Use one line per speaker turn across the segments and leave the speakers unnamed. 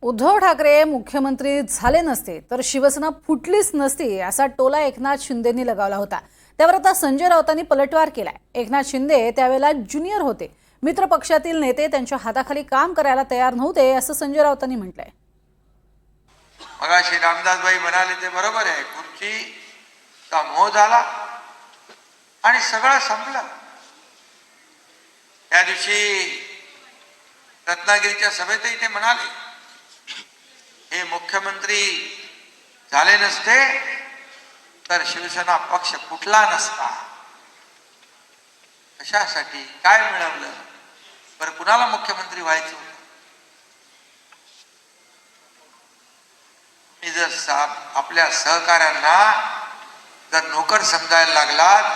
उद्धव ठाकरे मुख्यमंत्री झाले नसते तर शिवसेना फुटलीच नसती असा टोला एकनाथ शिंदेंनी लगावला होता। त्यावर आता संजय राऊतांनी पलटवार केलाय। एकनाथ शिंदे त्यावेळेला ज्युनियर होते, मित्र पक्षातील नेते त्यांच्या हाताखाली काम करायला तयार नव्हते असं संजय राऊतांनी म्हटलंय।
मगाशी रामदासबाई म्हणाले ते बरोबर आहे, खुर्चीचा मोह झाला आणि सगळं संपलं। त्या दिवशी रत्नागिरीच्या सभेतही ते म्हणाले हे मुख्यमंत्री झाले नसते तर शिवसेना पक्ष फुटला नसता। कशासाठी काय मिळवलं बरं, कुणाला मुख्यमंत्री व्हायचं होतं? मी जर आपल्या सहकाऱ्यांना जर नोकर समजायला लागलात,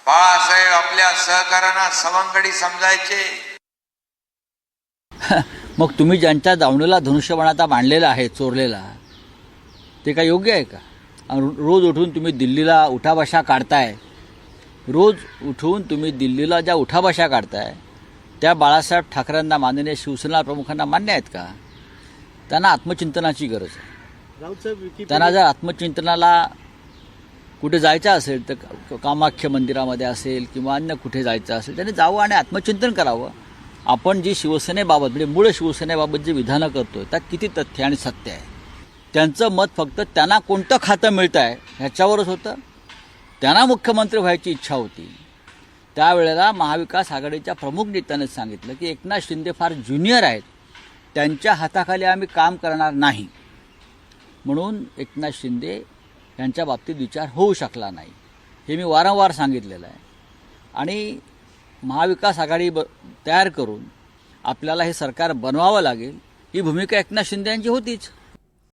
बाळासाहेब आपल्या सहकाऱ्यांना सवंगडी समजायचे।
मग तुम्ही ज्यांच्या दावणीला धनुष्यबाणाचा मांडलेला आहे, चोरलेला, ते काय योग्य आहे का? रोज उठून तुम्ही दिल्लीला उठाबशा काढताय, रोज उठून तुम्ही दिल्लीला ज्या उठाबशा काढताय त्या बाळासाहेब ठाकरेंना, माननीय शिवसेना प्रमुखांना मान्य आहेत का? त्यांना आत्मचिंतनाची गरज आहे। त्यांना जर आत्मचिंतनाला कुठे जायचं असेल तर कामाख्य मंदिरामध्ये असेल किंवा अन्य कुठे जायचं असेल, त्यांनी जावं आणि आत्मचिंतन करावं। आपण जी शिवसेनेबाबत म्हणजे मूळ शिवसेनेबाबत जी विधानं करतोय त्यात किती तथ्य आणि सत्य आहे? त्यांचं मत फक्त त्यांना कोणतं खातं मिळतं आहे ह्याच्यावरच होतं। त्यांना मुख्यमंत्री व्हायची इच्छा होती, त्यावेळेला महाविकास आघाडीच्या प्रमुख नेत्याने सांगितलं की एकनाथ शिंदे फार ज्युनियर आहेत, त्यांच्या हाताखाली आम्ही काम करणार नाही, म्हणून एकनाथ शिंदे यांच्या बाबतीत विचार होऊ शकला नाही। हे मी वारंवार सांगितलेलं आहे आणि महाविकास आघाडी तयार करून आपल्याला हे सरकार बनवावं लागेल ही भूमिका एकनाथ शिंदे यांची होतीच।